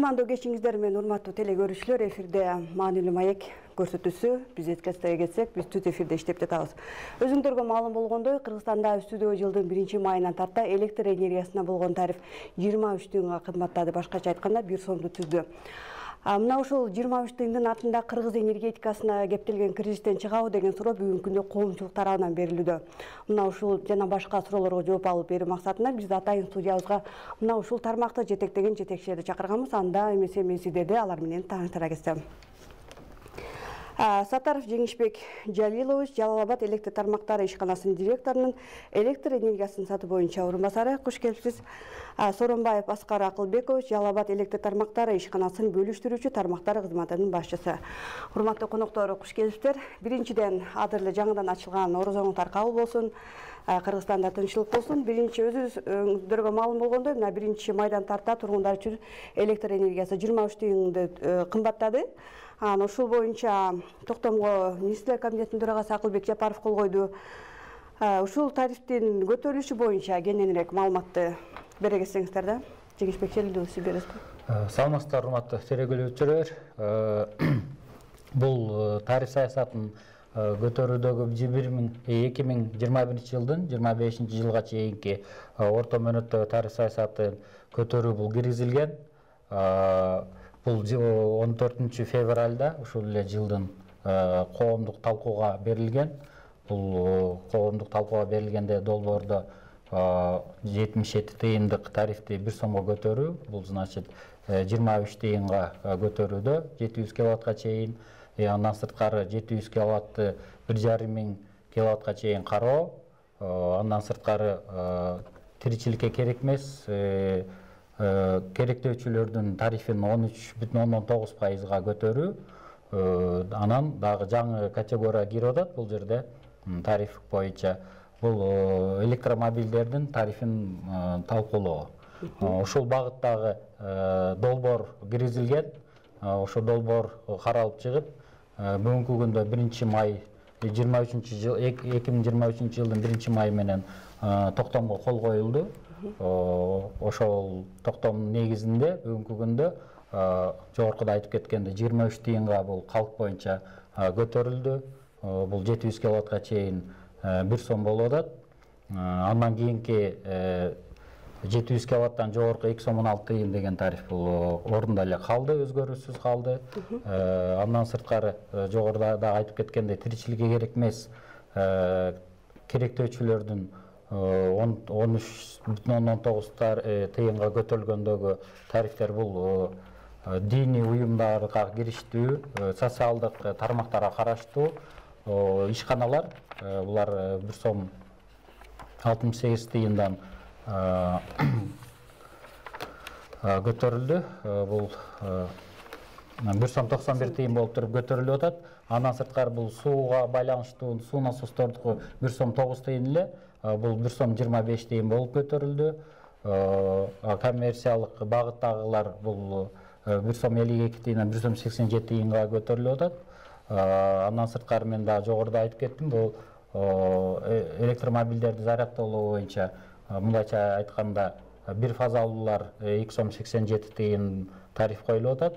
Кутмандуу кечиңиздер менен урматтуу теле көрүүчүлөр, эфирде маанилүү маек көрсөтүүсү. Биз эткестеге кетсек, биз түз эфирде иштеп жатабыз. Өзүңдөргө маалым болгондой, Кыргызстанда өстүдөгү жылдын 1-майынан тарта электр энергиясына болгон тариф 23 тыйынга кымбаттады. Башкача айтканда 1 сомду түздү. Мына ушул 23 тыйындын артында кыргыз энергетикасына кептелген кризистен чыгабы деген суроо бүгүнкү күндө коомчулук тарабынан берилүүдө. Мына ушул жана башка суроолорго жооп алып берүү максатында биз атайын студиябызга мына ушул тармакты жетектеген жетекчилерди чакырганбыз. Анда эмесе мен сиздерди алар менен тааныштыра кетсем. Сатаров Жеңишбек Жалилович, Жалал-Абад электр тармактары ишканасынын директорунун электр энергиясын сатуу боюнча орун басары. Куш келипсиз. Соронбаев Аскар Акылбекович, Жалал-Абад электр тармактары ишканасын бөлүштүрүүчү тармактар кызматынын башчысы. Урматтуу коноктору, куш келипсиздер. Биринчиден, азыр эле жаңыдан ачылган орозоңуңар кабыл болсун. Кыргызстанда тынччылык болсун. Биринчи өзүңүздөргө маалым болгондой, мына 1-майдан тарта тургундар үчүн электр энергиясы 23 тыйынды кымбаттады. Ушул боюнча токтомго министрлер комитетинин төрагасы Акылбек Жапаров кол койду. Ушул тарифтин көтөрүлүшү боюнча кененирээк маалыматты бере кетсеңиздер да. Жеңишбек Жалилович, сиз бересизби? Саламатсыздар, урматтуу теле көрүүчүлөр. Бул тариф саясатын көтөрүүдөгү 2021 жылдын 25 жылга чейинки орто мөөнөттөгү тариф саясатын көтөрүү бул киргизилген. Бул 14 февралда ушул эле жылдын коомдук талкууга берилген. Бул коомдук талкууга берилгенде долбоордо 77 тыйындык тарифти 1 сомго көтөрүү, бул значит 23 тыйынга көтөрүүдө 700 киловаттка чейин, андан сырткары 700 киловатты 1,5 миң киловаттка чейин кароо, андан сырткары тиричиликке керек эмес керектөөчүлөрдүн тарифин 13,9%га көтөрүү, анан дагы жаңы категория кирип атат бул жерде тариф боюнча. Бул электромобилдердин тарифин талкуулоо. Ошол багыттагы долбоор киргизилген. Ошол долбоор каралып чыгып, бүгүнкү күндө 1-май 2023 жылдын 1-майы менен токтомго кол коюлду. Ошол токтомдун негизинде бүгүнкү күндө жогоркуда айтып кеткенде 23 тыйынга бул калк боюнча көтөрүлдү. Бул 700 киловаттка чейин 1 сом болуп атат. Андан кийинки 700 киловаттан жогорку 2 сом 16 тыйын деген тариф бул орунда эле калды, өзгөрүүсүз калды. Андан сырткары жогоруда да айтып кеткендей тиричиликке керек эмес керектөөчүлөрдүн 13,9 тыйынга көтөрүлгөндөгү тарифтер бул диний уюмдарга кириштүү, социалдык тармактарга караштуу ишканалар, булар 1 сом 68 тыйындан көтөрүлдү. Бул 1 сом 91 тыйын болуп туруп көтөрүлүп атат. Андан сырткары бул сууга байланыштуу суу насостордуку 1 сом 9 тыйын эле, бул 1 сом 25 тыйын болуп көтөрүлдү. Коммерциялык багыттагылар бул 1 сом 52 тыйындан 1 сом 87 тыйынга көтөрүлүп атат. Андан сырткары мен да жогоруда айтып кеттим, бул электромобилдерди заряддоо боюнча мындайча айтканда бир фазалуулар 2 сом 87 тыйын тариф коюлуп атат.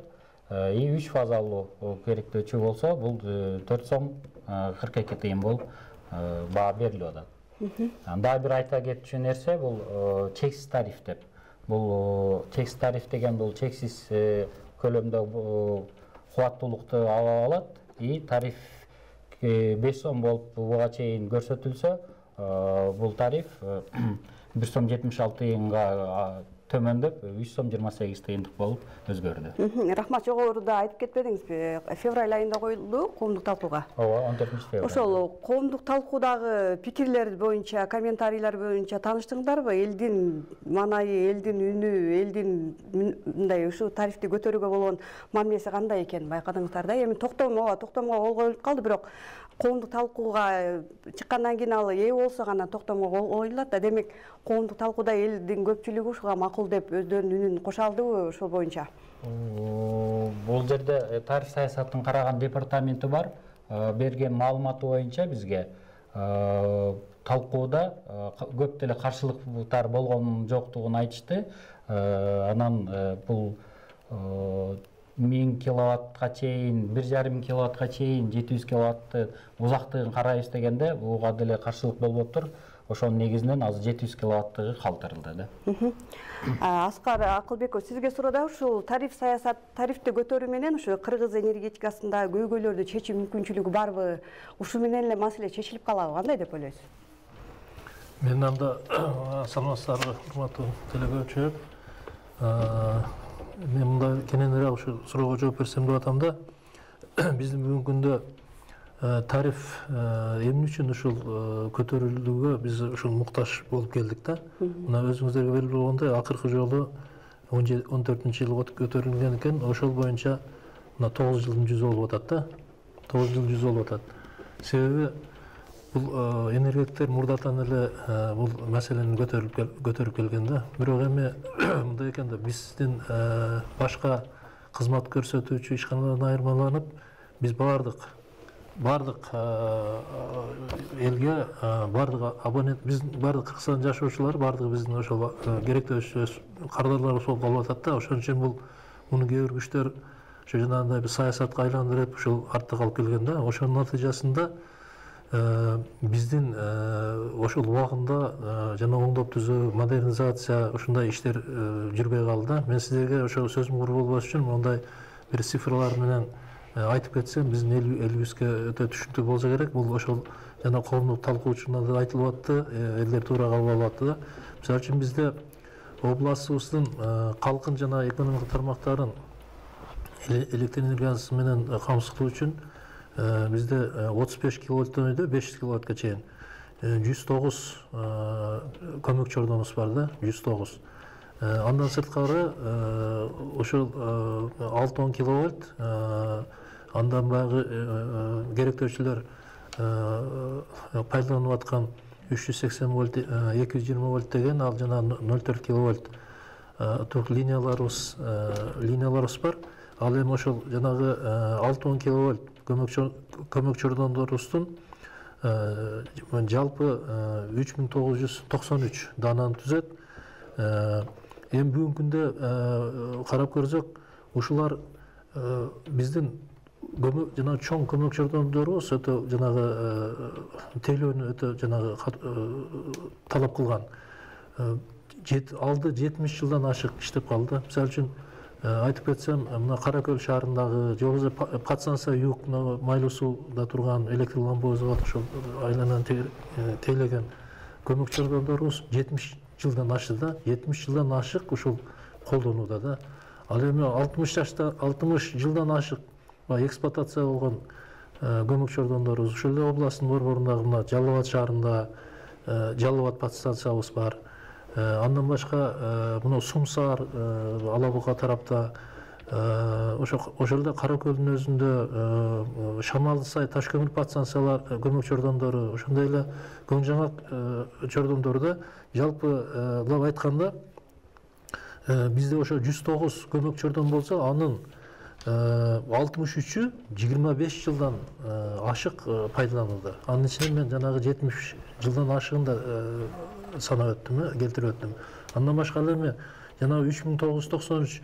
3 фазалуу керектөөчү болсо бул 4 сом 42 тыйын болуп баа берилип атат. Анда бир айта кетчү нерсе бул чексиз тариф деп. Бул чексиз тариф деген бул чексиз көлөмдө кубаттуулукту ала алат. Тариф 5 сом болуп буга чейин көрсөтүлсө, бул тариф 1 сом 76 тыйынга төмөндөп 3 сом 28 тыйындык болуп өзгөрдү. Рахмат, жогоруда айтып кетпедиңизби? Февраль айында коюлду коомдук талкууга. Ооба, 14 февраль. Ошол коомдук талкуудагы пикирлер боюнча, комментарийлер боюнча тааныштыңдарбы? Элдин маанайы, элдин үнү, элдин мындай ушу тарифти көтөрүүгө болгон мамилеси кандай экенин байкадыңыздар да? Эми токтомго кол коюлуп калды, бирок коомдук талкууга чыккандан кийин ал болсо гана токтомго кол коюлат да. Демек, коомдук талкууда элдин көпчүлүгү ушуга макул деп өздөрүнүн үнүн кошо алдыбы ошол боюнча? Бул жерде тариф саясатын караган департаменти бар. Берген маалыматы боюнча бизге талкууда көп деле каршылыктар болгон жоктугун айтышты. Анан бул 1000 киловаттка чейин, 1,5 киловаттка чейин 700 киловатты узактыгын карайбыз дегенде буга деле каршылык болбоптур. Ошонун негизинен азыр 700 киловаттыгы калтырылды да. Аскар Акылбеков, сизге суроодо ушул тарифти көтөрүү менен ушу Кыргыз энергетикасында көйгөйлөрдү чечүү мүмкүнчүлүгү барбы? Ушу менен эле маселе чечилип калабы? Кандай деп ойлойсуз? Мен анда саламатсыздарбы, урматтуу телегөрүүчүлөр. Мен мындай кененирээк ушу суроого жооп берсем деп атам да. Биздин бүгүнкү күндө тариф эмне үчүн ушул көтөрүлүүгө биз ушул муктаж болуп келдик да. Мына өзүңүздөргө белгилүү болгондой, акыркы жолу 14-жылы көтөрүлгөн экен, ошол боюнча мына 9 жылдын жүзү болуп атат да. 9 жыл жүзү болуп атат. Себеби бул энергетиктер мурдатан эле бул маселени көтөрүп келген да. Бирок эми мындай экен да, биздин башка кызмат көрсөтүүчү ишканалардан айырмаланып, биз бардык элге, бардык абонент, биз бардык Кыргызстандын жашоочулары бардыгы биздин ошол керектүү кардарларыбыз болуп калып атат да. Ошон үчүн муну кээ бир күчтөр ошо жанагындай бир саясатка айландырып, ушул артта калып келген да. Ошонун натыйжасында биздин ошол убагында жана оңдоп түзөө, модернизация ушундай иштер жүрбөй калды да. Мен сиздерге ошо сөзүм куру болбош үчүн мындай бир цифрлар менен айтып кетсем, биздин элибизге өтө түшүнүктүү болсо керек. Бул ошол жана коомдук талкуу учурунда да айтылып атты, элдер туура кабыл алып атты да. Мисалы үчүн бизде областыбыздын калкын жана экономика тармактарын электр энергиясы менен камсыздоо үчүн бизде 35 киловаттан өйдө 500 киловаттка чейин 109 көмөк чордонубуз бар да, 109. Андан сырткары ошол 6-10 киловатт, андан баягы керектөөчүлөр пайдаланып аткан 380 вольт, 220 вольт деген, ал жана 0,4 киловатт линияларыбыз бар. Ал эми ошол жанагы 6-10 киловатт көмөк чордондорубуздун жалпы 3993 дананы түзөт. Эми бүгүнкү күндө карап көрсөк, ушулар биздин жана чоң көмөк чордондорубуз өтө жанагы тейлөөнү өтө жанагы талап кылган. Алды 70 жылдан ашык иштеп калды. Мисалы үчүн айтып кетсем, мына Каракөл шаарындагы, же болбосо Пацанса юг майлуу сууда турган электр лампыбызга ошол айланан тейлеген көмөк чордондорубуз 70 жылдан ашты да, 70 жылдан ашык ушул колдонууда да. Ал эми 60 жылдан ашык эксплуатация болгон көмөк чордондорубуз ушул эле областтын борборундагы мына Жалал Абад шаарында Жалал Абад подстанциябыз бар. Андан башка мына Сумсаар, Алабуга тарапта, ошол эле Каракөлдүн өзүндө Шамалды Сай, Ташкөмүр подстанциялар көмөк чордондору, ошондой эле Көң Жаңак чордондору. Жалпылап айтканда бизде ошо 109 көмөк чордон болсо, анын 63-ü 25 жылдан ашык пайдаланууда. Анын ичинен мен жанагы 70 жылдан ашыгын да санап өттүм, келтирип өттүм. Андан башка эми жанагы 3993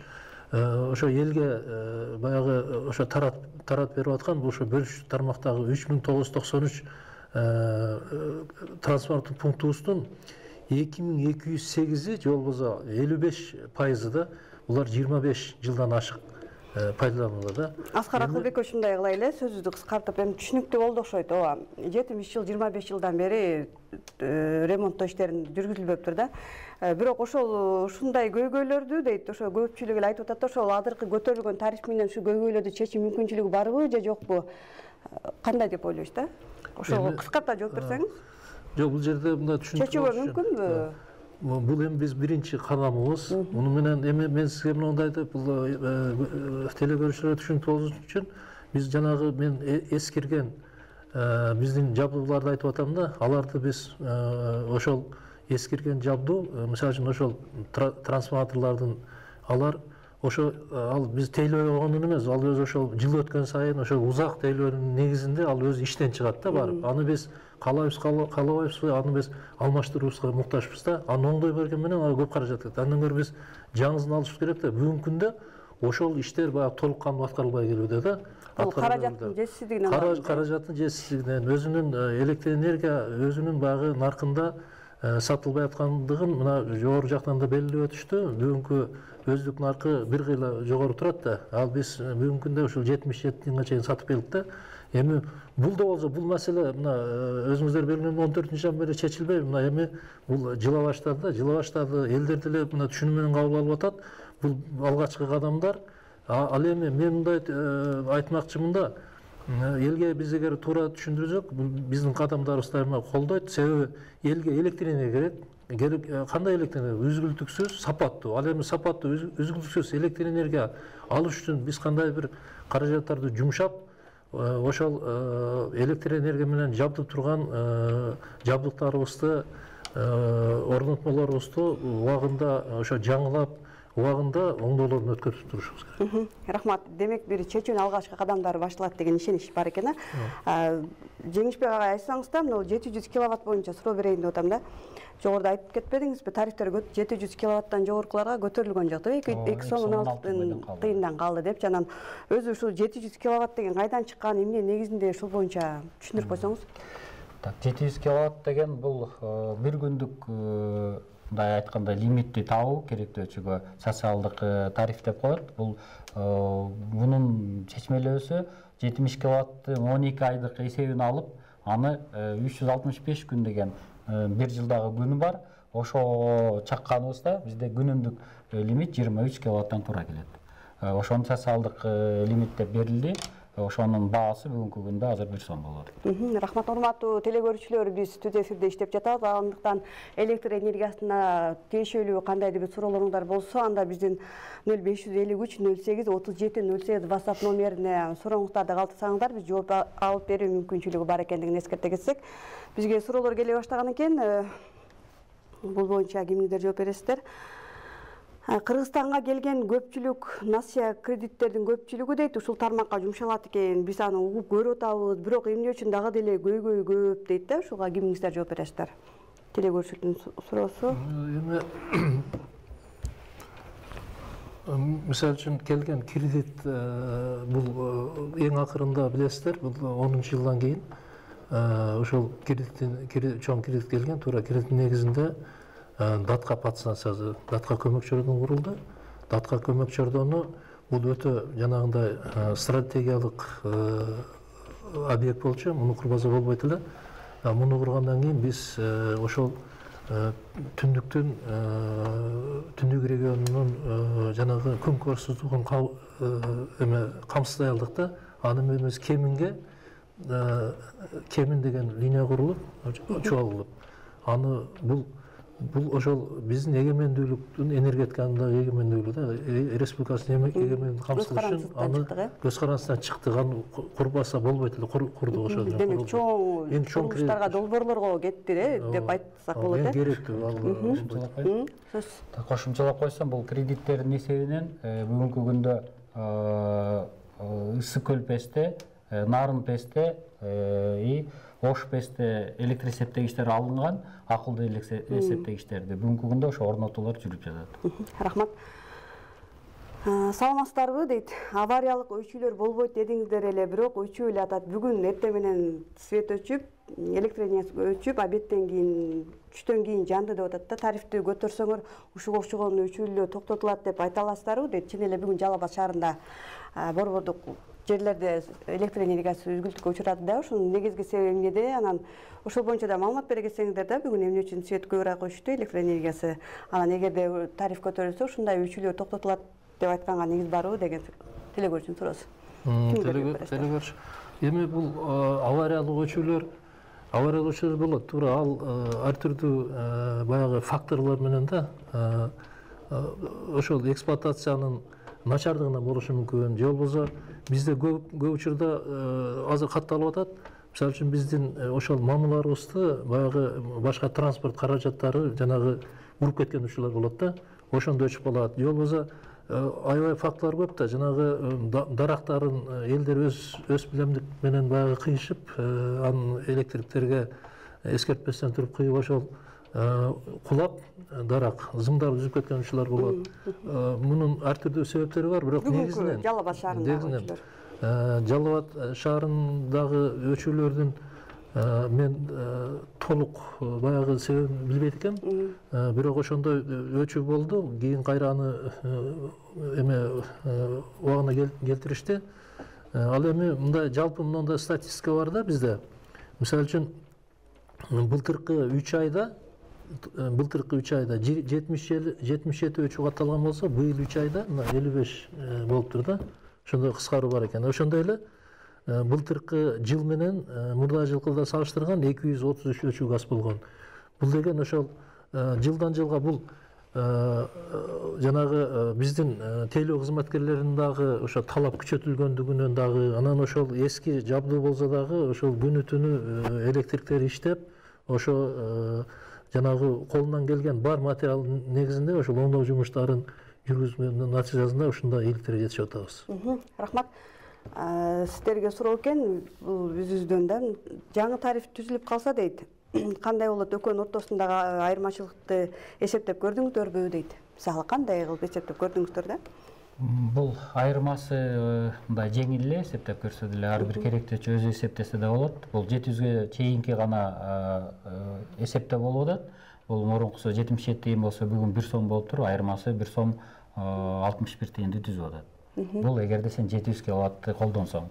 ошо элге баягы ошо тарат берип аткан ошо бөлүш тармактагы 3993 трансформатор пунктубуздун 2208-и же болбосо 55% да булар 25 жылдан ашык пайдаланууда да. Аскар Акылбеков, ушундай кылайлы, сөзүбүздү кыскартып, эми түшүнүктүү болду окшойт. Ооба, 70 жыл, 25 жылдан бери ремонттоо иштерин жүргүзүлбөптүр да. Бирок ошол ушундай көйгөйлөрдү дейт, ошо көпчүлүк эле айтып атат да, ошол азыркы көтөрүлгөн тариф менен ушу көйгөйлөрдү чечүү мүмкүнчүлүгү барбы же жокпу? Кандай деп ойлойсуз да? Ошого кыскарта жооп берсеңиз. Жок, бул жерде мындай түшүнүктүү чечүүгө мүмкүнбү? Бул эми биз биринчи кадамыбыз. Муну менен эми мен сизге мындай айтып, бул телегөрүүчүлөргө түшүнүктүү болуш үчүн биз жанагы мен эскирген биздин жабдууларды айтып атам да. Аларды биз ошол эскирген жабдуу, мисалы үчүн ошол трансформаторлордун алар ошо ал биз тейлөө болгондон эмес, ал өзү ошол жыл өткөн сайын ошол узак тейлөөнүн негизинде ал өзү иштен чыгат да барып. Аны биз каалабайбызбы, аны биз алмаштыруубузга муктажбыз да. Аны оңдой берген менен ага көп каражат кетет. Андан көрө биз жаңысын алышыбыз керек да. Бүгүнкү күндө ошол иштер баягы толук кандуу аткарылбай келүүдө да. Бул каражаттын жетишсиздигинен. Каражаттын жетишсиздигинен, өзүнүн электр энергия өзүнүн баягы наркында сатылбай аткандыгын мына жогору жактан да белгилеп өтүштү. Бүгүнкү өздүк наркы бир кыйла жогору турат да. Ал биз бүгүнкү күндө ушул 77 миңге чейин сатып келдик да. Эми бул да болсо, бул маселе мына өзүңүздөр белгилеп 14-ші бери чечилбей, мына эми бул жыла баштады, элдер деле мына түшүнүү менен кабыл алып атат. Бул алгачкы кадамдар. Ал эми мен мындай айтмакчымын да, элге биз эгер туура түшүндүрсөк, биздин кадамдарыбыз дайыма колдойт. Себеби элге электр энергия керек. Кандай электр энергия? Үзгүлтүксүз, сапаттуу. Ал эми сапаттуу, үзгүлтүксүз электр энергия алыш үчүн биз кандай бир каражаттарды жумшап, ошол электр энергия менен жабдып турган жабдыктарыбызды, орнотмолорубузду убагында ошо жаңылап, убагында оңдоолордун өткөрүп турушубуз керек. Рахмат. Демек бир чечүүнүн алгачкы кадамдары башталат деген ишенич бар экен. Жеңишбек агай, айтсаңыз да, мына 700 киловатт боюнча суроо берейин деп атам да. Жогоруда айтып кетпедиңизби, тарифтер 700 киловаттан жогоркуларга көтөрүлгөн жок, 2 сом 16 тыйындан калды деп, жанан өзү ушул 700 киловатт деген кайдан чыккан, эмне негизинде ушул боюнча түшүндүрүп койсоңуз. 700 киловатт деген бул бир күндүк мындай айтканда лимитти табуу керектөөчүгө социалдык тариф деп коет. Бул мунун чечмелөөсү 70 киловатты 12 айдык эсебин алып, аны 365 күн деген бир жылдагы күнү бар. Ошо чакканыбызда бизде күнүмдүк лимит 23 киловаттан туура келет. Ошонун социалдык лимит деп берилди. Ошонун баасы бүгүнкү күндө азыр 1 сом болот. Рахмат, урматтуу телегөрүүчүлөр, биз студия эфирде иштеп жатабыз. Андыктан электр энергиясына тиешелүү кандайдыр бир суроолоруңдар болсо, анда биздин 0553 08 37 08 WhatsApp номерине сурооңуздарды калтырсаңыздар, биз жооп алып берүү мүмкүнчүлүгү бар экендигин эскерте кетсек. Бизге суроолор келе баштаган экен. Бул боюнча кимдер жооп бересиздер? Кыргызстанга келген көпчүлүк насия кредиттердин көпчүлүгү дейт ушул тармакка жумшалат экен. Биз аны угуп көрүп атабыз, бирок эмне үчүн дагы деле көйгөй көп дейт да. Ушуга кимиңиздер жооп бересиздер? Телегөрүүчүлөрдүн суроосу. Эми мисалы үчүн келген кредит бул эң акырында билесиздер, бул 10-жылдан кийин ошол чоң кредит келген, туура кредиттин негизинде датка подстанциясы, датка көмөк чордон курулду. Датка көмөк чордону бул өтө жанагындай стратегиялык объект болчу, муну курбаса болбойт эле. Муну кургандан кийин биз ошол түндүк регионунун жанагы күн көрсөтүүгүн камсыздай алдык да. Аны эмес Кемин деген линия курулуп, чуалып. Аны бул ошол биздин эгемендүүлүктүн энергетиканын эгемендүүлүгү да, республикасынын эгемендүүлүгүн камсыздоо үчүн аны көз карандысынан чыкты, аны курбаса болбойт эле, курдук ошол. Демек чоң курулуштарга, долбоорлорго кетти деп айтсак болот э. Керектүү. Кошумчалап койсом, бул кредиттердин эсебинен бүгүнкү күндө Ысык көл ПЭСте, Нарын ПЭСте и Ош ПЭСте электр эсептегичтер алынган, акылдуу эсептегичтерди бүгүнкү күндө ошо орнотуулар жүрүп жатат. Рахмат. Саламатсыздарбы дейт. Авариялык өчүүлөр болбойт дедиңиздер эле, бирок өчүп эле атат. Бүгүн эртең менен свет өчүп, электр энергиясы өчүп, обедтен кийин, түштөн кийин жанды деп атат да. Тарифти көтөрсөңөр, ушуга окшогон өчүүлөр токтотулат деп айта аласыздарбы дейт. Чын эле бүгүн Жалал Абад шаарында борбордук жерлерде электр энергиясы үзгүлтүккө учурады да. Ушунун негизги себеби эмнеде? Анан ошол боюнча да маалымат бере кетсеңиздер да, бүгүн эмне үчүн свет көбүрөөк өчтү электр энергиясы. Анан эгерде тариф көтөрүлсө, ушундай өчүүлөр токтотулат деп айтканга негиз барбы деген телегөрүүчүнүн суроосу. Телегөрүүчү. Эми бул авариялык өчүүлөр болот. Туура ал ар түрдүү баягы факторлор менен да ошол эксплуатациянын начардыгынан болушу мүмкүн. Же болбосо бизде көп учурда азыр катталып атат. Мисалы үчүн биздин ошол мамыларыбызды баягы башка транспорт каражаттары жанагы уруп кеткен учурлар болот да. Ошондо өчүп калат. Же болбосо аябай фактылар көп да, жанагы дарактарын элдер өз билемдик менен баягы кыйышып, анын электриктерге эскертпестен туруп кыйып ошол кулап дарак зымдар үзүп кеткен учурлар болот. Мунун ар түрдүү себептери бар, бирок негизинен Жалал Абад шаарындагы Жалал Абад шаарындагы өчүүлөрдүн мен толук баягы себебин билбейт экем. Бирок ошондой өчүү болду. Кийин кайра аны эме убагына келтиришти. Ал эми мындай жалпы мындай статистика бар да бизде. Мисалы үчүн былтыркы 3 айда 77 өчүү катталган болсо, быйыл 3 айда 55 болуптур да. Ошондой кыскаруу бар экен. Ошондой эле былтыркы жыл менен мурда жылкыда салыштырган 233 өчүү газ болгон. Бул деген ошол жылдан жылга бул жанагы биздин тейлөө кызматкерлеринин дагы ошо талап күчөтүлгөндүгүнөн дагы, анан ошол эски жабдуу болсо дагы ошол күнү түнү электриктер иштеп, ошо жанагы колунан келген бар материал негизинде ошол оңдоо жумуштарын жүргүзгөндүн натыйжасында ушундай ийгиликтерге жетишип атабыз. Рахмат. Сиздерге суроо экен, бул үзүздөн да жаңы тариф түзүлүп калса дейт. Кандай болот, экөөнүн ортосундагы айырмачылыкты эсептеп көрдүңүздөрбү дейт. Мисалы кандай кылып эсептеп көрдүңүздөр да? Бул айырмасы мындай жеңил эле эсептеп көрсө деле, ар бир керектүүчү өзү эсептесе да болот. Бул 700ге чейинки гана эсептеп болуп атат. Бул мурункусу 77 тыйын болсо бүгүн 1 сом болуптур, айырмасы 1 сом 61 тыйынды түзүп атат. Бул эгерде сен 700 киловаттты колдонсоң.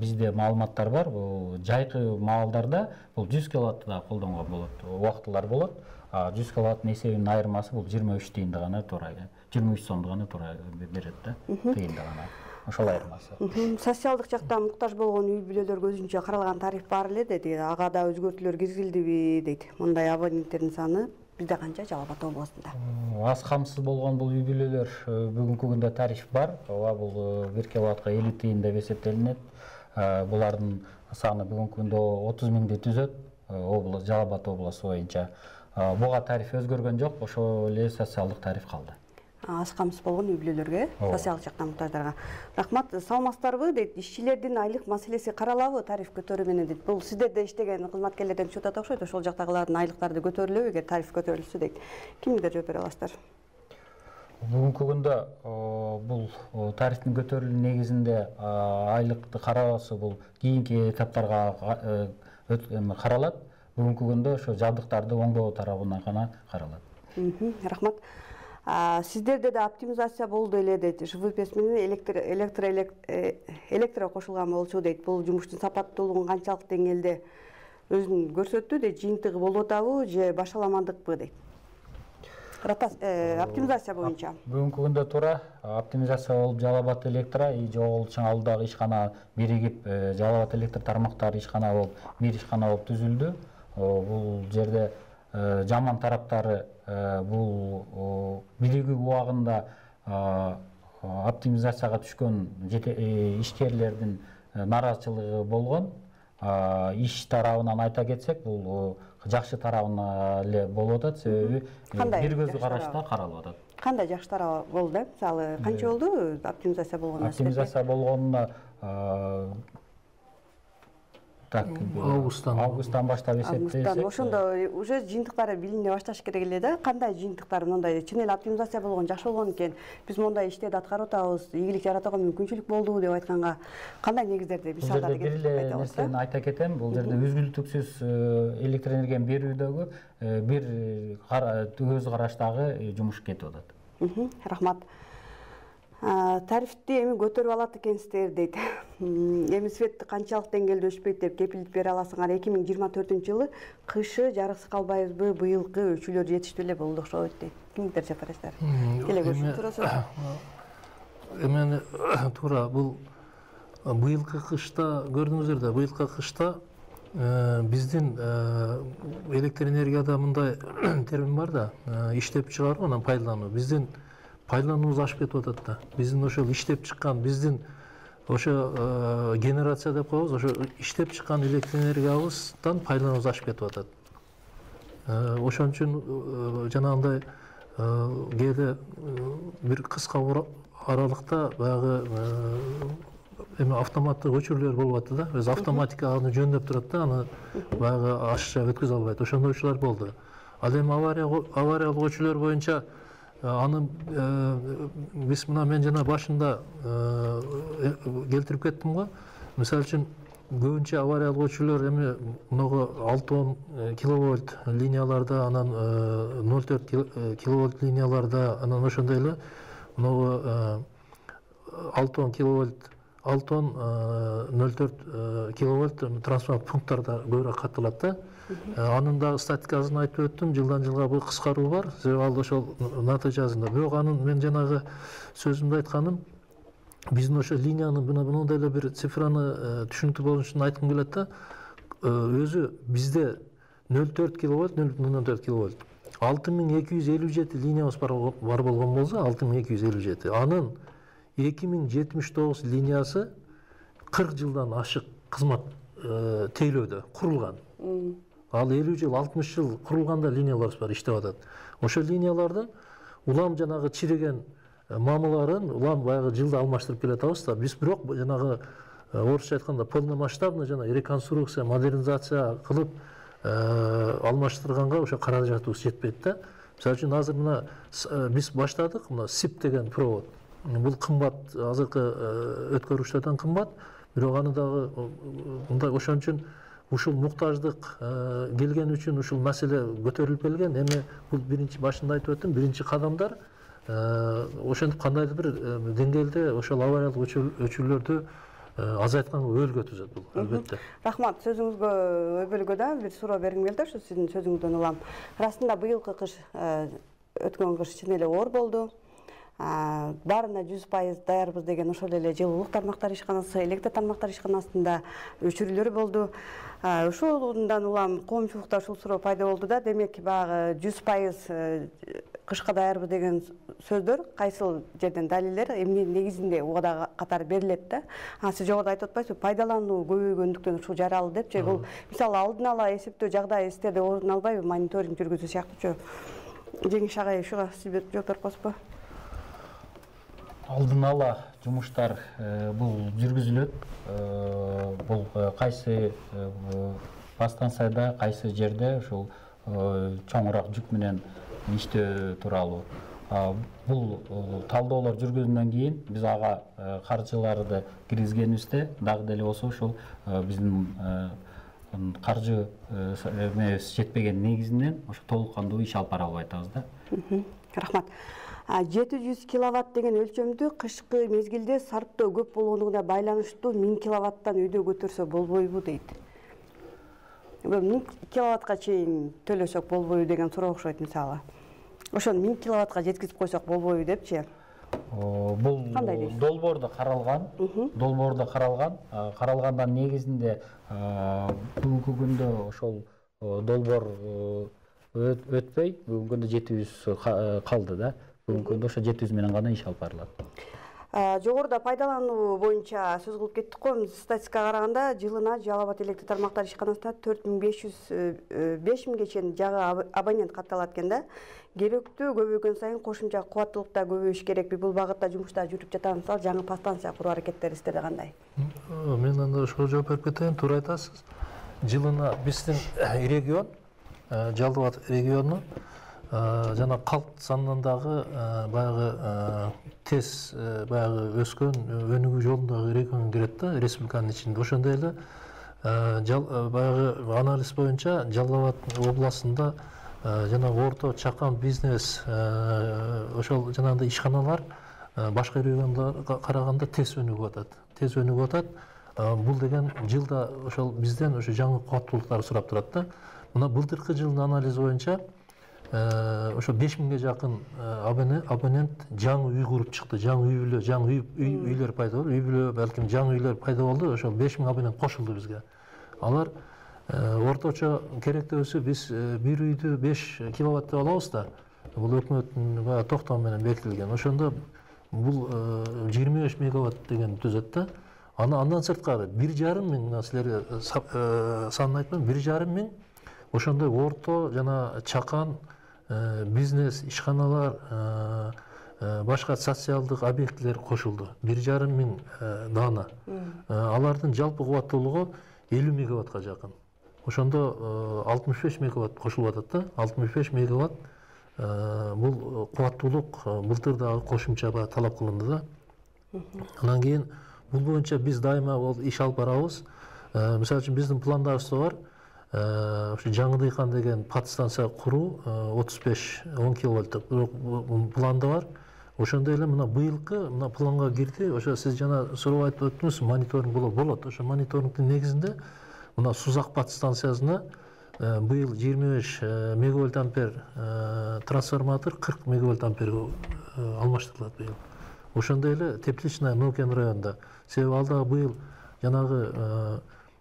Бизде маалыматтар бар, бул жайкы маалдарда бул 100 киловаттты да колдонгон болот, убактылар болот. 100 киловаттын эсебинин айырмасы бул 23 тыйынды гана туура, 23 сомду гана туура берет да, тыйынды гана. Ошол айырмасы. Социалдык жактан муктаж болгон үй бүлөлөргө өзүнчө каралган тариф бар эле деди. Ага да өзгөртүүлөр киргизилдиби дейт. Мындай абоненттердин саны бизде канча Жалал Абад областында? Аз камсыз болгон бул үй бүлөлөр бүгүнкү күндө тариф бар. Бул 1 киловаттка 50 тыйын деп эсептелинет. Булардын саны бүгүнкү күндө 30 миңди түзөт. Жалал Абад областы боюнча. Буга тариф өзгөргөн жок, ошол эле социалдык тариф калды. Аз камсыз болгон үй бүлөлөргө, социалдык жактан муктаждарга. Рахмат. Саламатсыздарбы дейт. Ишчилердин айлык маселеси каралабы тариф көтөрүү менен дейт. Бул сиздерде иштеген кызматкерлерден түшүп атат окшойт. Ошол жактагылардын айлыктары көтөрүлөбү эгер тариф көтөрүлсө дейт. Кимдер жооп бере аласыздар? Бүгүнкү күндө бул тарифтин көтөрүлүү негизинде айлыкты кароосу бул кийинки этаптарга каралат. Бүгүнкү күндө ошо жабдыктарды оңдоо тарабына гана каралат. Рахмат. Сиздерде да оптимизация болду эле дейт. ЖВПС менен электро кошулган болчу дейт. Бул жумуштун сапаттуулугун канчалык деңгээлде өзүн көрсөттү дейт. Жыйынтыгы болуп атабы же башаламандыкпы дейт. Оптимизация боюнча. Бүгүнкү күндө туура оптимизация болуп Жалал Абад электро жол чыңалуудагы ишкана биригип Жалал Абад электр тармактары ишкана болуп, бир ишкана болуп түзүлдү. Бул жерде жаман тараптары бул биригүү убагында оптимизацияга түшкөн ишкерлердин нааразычылыгы болгон. Иш тарабынан айта кетсек, бул жакшы тарабына эле болуп атат, себеби бир көзү карашта каралып атат. Кандай жакшы тарабы болду? Мисалы, канча болду оптимизация болгонуна? Оптимизация болгонуна августтан баштап эсептесек. Ошондо уже жыйынтыктары билине башташ керек эле да. Кандай жыйынтыктар мындай чын эле оптимизация болгон жакшы болгон экен. Биз мондай иштерди аткарып атабыз, ийгилик жаратууга мүмкүнчүлүк болдубу деп айтканга кандай негиздерде мисалдарды келтирип айта аласыз? Бир эле нерсени айта кетем. Бул жерде үзгүлтүксүз электр энергияны берүүдөгү бир көз караштагы жумуш кетип атат. Рахмат. Тарифти эми көтөрүп алат экенсиздер дейт. Эми свет канчалык деңгээлде өчпөйт деп кепилдик бере аласыңар? 2024-жылы кышы жарыксыз калбайбызбы? Быйылкы өчүүлөр жетиштүү эле болду окшойт дейт. Кимдер жап бересиздер? Келе көрсүн туурасы. Эми туура бул быйылкы кышта көрдүңүздөр да, быйылкы кышта биздин электр энергияда мындай термин бар да, иштеп чыгаруу анан пайдалануу. Биздин пайдалануубуз ашып кетип атат да. Биздин ошол иштеп чыккан, биздин ошо генерация деп коебуз, ошо иштеп чыккан электр энергиябыздан пайдалануубуз ашып кетип атат. Ошон үчүн жанагындай кээде бир кыска аралыкта баягы эми автоматтык өчүрүүлөр болуп атты да. Өзү автоматика аны жөндөп турат да, аны баягы ашыкча өткөзө албайт. Ошондой учурлар болду. Ал эми авариялык өчүлөр боюнча аны биз мына мен жана башында келтирип кеттим го. Мисалы үчүн көбүнчө авариялык өчүлөр эми мынагы 6-10 киловольт линияларда, анан 0,4 киловольт линияларда, анан ошондой эле мынагы 6-10 киловольт 0,4 киловольт трансформатор пункттарда көбүрөөк катталат да. Анын дагы статикасын айтып өттүм. Жылдан жылга бул кыскаруу бар. Себеби ал ошол натыйжасында. Бирок анын мен жанагы сөзүмдө айтканым, биздин ошо линиянын мындай эле бир цифраны түшүнүктүү болуш үчүн айткым келет да. Өзү бизде 0,4 киловольт, 0,04 киловольт. 6257 линиябыз бар болгон болсо, 6257. Анын 2079 линиясы 40 жылдан ашык кызмат тейлөөдө курулган. Ал 50 жыл, 60 жыл курулганда линияларыбыз бар, иштеп атат. Ошол линиялардын улам жанагы чиреген мамыларын улам баягы жылда алмаштырып келатабыз да. Биз бирок жанагы орусча айтканда полномасштабный жана реконструкция, модернизация кылып алмаштырганга ошо каражатыбыз жетпейт да. Мисалы үчүн азыр мына биз баштадык, мына СИП деген провод. Бул кымбат, азыркы өткөрүүчүлөрдөн кымбат, бирок аны дагы мындай ошон үчүн ушул муктаждык келген үчүн ушул маселе көтөрүлүп келген. Эми бул биринчи башында айтып өттүм, биринчи кадамдар ошентип кандайдыр бир деңгээлде ошол авариялык өчүрлөрдү азайтканга өөлгө түзөт бул, албетте. Рахмат, сөзүңүзгө өбөлгөдө бир суроо бергим келди, ошо сиздин сөзүңүздөн улам. Расында быйылкы кыш, өткөн кыш чын эле оор болду. Баарына 100% даярбыз деген ошол эле жылуулук тармактар ишканасы, электр тармактар ишканасында өчүрүүлөр болду. Ушундан улам коомчулукта ушул суроо пайда болду да, демек баягы 100% кышка даярбыз деген сөздөр кайсыл жерден далилдер, эмненин негизинде угада катары берилет да. Сиз жогоруда айтып атпайсызбы, пайдалануу көбөйгөндүктөн ушул жаралды депчи. Бул мисалы алдын ала эсептөө жагдай эстерде орун албайбы, мониторинг жүргүзүү сыяктуучу. Жеңиш агай, ушуга сиз жооп берип коесузбу? Алдын ала жумуштар бул жүргүзүлөт. Бул кайсы станцияда, кайсы жерде ушул чоңураак жүк менен иштөө тууралуу. Бул талдоолор жүргөзгөндөн кийин биз ага каржыларды киргизгенибизде дагы деле болсо ушул биздин каржы эмебиз жетпеген негизинен ошо толук кандуу иш алып бара албай атабыз да. Рахмат. 700 киловатт деген өлчөмдү кышкы мезгилде сарптоо көп болгондугуна байланыштуу 1000 киловаттан үйдө көтөрсө болбойбу дейт. 1000 киловаттка чейин төлөсөк болбойбу деген суроо окшойт мисалы. Ошону 1000 киловаттка жеткизип койсок болбойбу депчи. Бул долбоордо каралган. Каралгандан негизинде бүгүнкү күндө ошол долбоор өтпөй, бүгүнкү күндө 700 калды да. Бүгүнкү күндө ошо 700 менен гана иш алып барылат. Жогоруда пайдалануу боюнча сөз кылып кеттик го. Статистикага караганда жылына Жалал Абад электр тармактар ишканасында 4500-5000ге чейин жагы абонент катталат экен да. Керектүү көбөйгөн сайын кошумча кубаттуулук да көбөйүш керекпи? Бул багытта жумуштар жүрүп жатат, мисалы жаңы подстанция куруу аракеттери сиздерде кандай? Мен анда ошого жооп берип кетейин. Туура айтасыз. Жылына биздин регион, Жалал Абад региону жана калк санынан дагы баягы тез баягы өскөн өнүгүү жолундагы регион кирет да, республиканын ичинде. Ошондой эле баягы анализ боюнча Жалал Абад областында жана орто чакан бизнес ошол жанагындай ишканалар башка региондорго караганда тез өнүгүп атат. Бул деген жылда ошол бизден ошо жаңы кубаттуулуктарды сурап турат да. Мына былтыркы жылдын анализи боюнча ошо 5000ге жакын абонент жаңы үй куруп чыкты. Жаңы үйлөр пайда болду. Үй бүлө балким жаңы үйлөр пайда болду. Ошол 5000 абонент кошулду бизге. Алар орточо керектөөсү биз бир үйдү 5 киловатт деп алабыз да. Бул өкмөттүн токтому менен бекитилген. Ошондо бул 25 мегаватт деген түзөт да. Андан сырткары 1,5 миң, силерге санын айтпайм, 1,5 миң ошондой орто жана чакан бизнес, ишканалар, башка социалдык объектилер кошулду. 1,5 миң дана. Алардын жалпы кубаттуулугу 50 мегаваттка жакын. ошондо 65 мегаватт кошулуп атат да. 65 мегаватт бул кубаттуулук былтыр дагы кошумча талап кылынды да. Анан кийин бул боюнча биз дайыма иш алып барабыз. Мисалы үчүн биздин пландабызда бар ошо жаңы дыйкан деген подстанция куруу 35-10 киловольттук. Бирок планда бар. Ошондой эле мына быйылкы мына планга кирди. Ошо сиз жана суроо айтып өттүңүз, мониторинг болот. Ошо мониторингдин негизинде мына Сузак подстанциясына быйыл 25 мегавольт ампер трансформатор 40 мегавольт амперге алмаштырылат быйыл. Ошондой эле Тепличная Нукен районунда. Себеби алдагы быйыл жанагы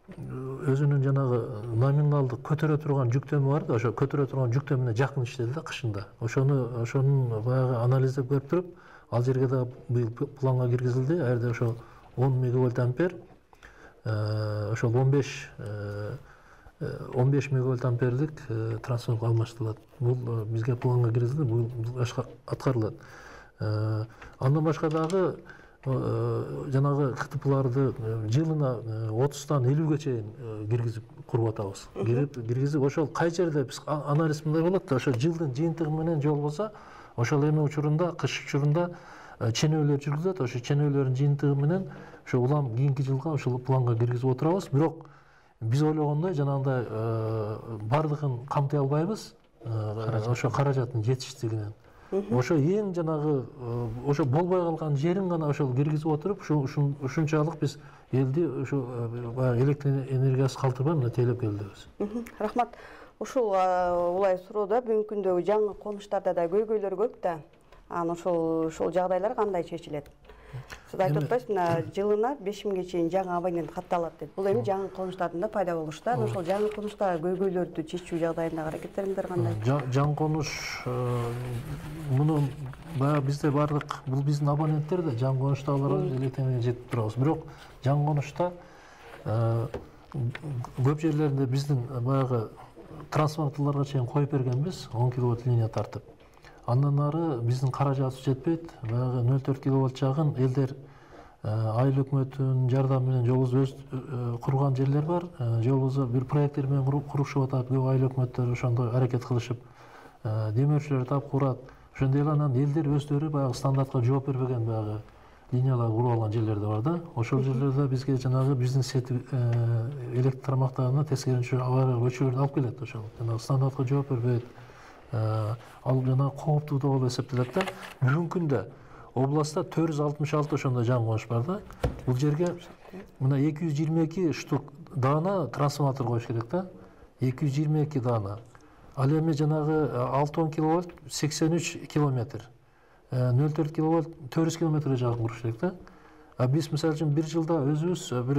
өзүнүн жанагы номиналдык көтөрө турган жүктөмү бар да, ошо көтөрө турган жүктөмүнө жакын иштеди да кышында. Ошонун баягы анализдеп көрүп туруп, ал жерге да быйыл планга киргизилди. Ал жерде ошо 10 мегавольт ампер, ошол 15 мегавольт амперлик трансформатор алмаштырылат. Бул бизге планга киргизилди, бул аткарылат. Андан башка дагы жанагы КТПларды жылына 30-тан 50-ге чейин киргизип куруп атабыз. Киргизип ошол кай жерде биз анализ мындай болот да, ошо жылдын жыйынтыгы менен жол болсо, ошол эми учурунда, кыш учурунда ченөөлөр жүргүзүлөт. Ошо ченөөлөрдүн жыйынтыгы менен ошо улам кийинки жылга ошол планга киргизип отурабыз. Бирок биз ойлогондой жанагындай бардыгын камтый албайбыз. Ошо каражаттын жетишсиздигинен. Ошо эң жанагы ошо болбой калган жерин гана ошол киргизип отуруп, ушунчалык биз элди ошо электр энергиясы калтырбай мына тейлеп келдибиз. Рахмат. Ушул улай суроодо бүгүнкү күндө жаңы конуштарда да көйгөйлөр көп да. Анан ошол жагдайлар кандай чечилет? Сиз айтып атпайсыз, мына жылына 5000ге чейин жаңы абонент катталат деп. Бул эми жаңы конуштардын да пайда болушу да. Ошол жаңы конушта көйгөйлөрдү чечүү жагдайындагы аракеттериңиздер кандай? Жаңы конуш муну баягы бизде бардык, бул биздин абоненттер да жаңы конуштагыларга электр энергия жетип турабыз. Бирок жаңы конушта көп жерлеринде биздин баягы трансформаторлорго чейин коюп бергенбиз, 10 киловатт линия тартып. Андан ары биздин каражатыбыз жетпейт. Баягы 0,4 киловатт жагын элдер айыл өкмөтүнүн жардамы менен жолубузду өз курган жерлер бар. Жолубузду бир проекттер менен курушуп атат. Көп айыл өкмөттөр ошондой аракет кылышып, демөөрчүлөр таап курат. Ошондой эле анан элдер өздөрү баягы стандартка жооп бербеген баягы линиялар куруп алган жерлер да бар да. Ошол жерлерде бизге жанагы биздин сет электр тармактарына тескерисинче авария өчүрүлөрдү алып келет. Ошол жанагы стандартка жооп бербейт. Ал жана кооптуу да болуп эсептелет да. Бүгүнкү күндө областта 466 ошондой жаңы коныш бар да. Бул жерге мына 222 штук даана трансформатор коюш керек да. 222 даана. Ал эми жанагы 6-10 киловольт 83 километр. 0,4 киловольт 400 километрге жакын куруш керек да. Биз мисалы үчүн бир жылда өзүбүз бир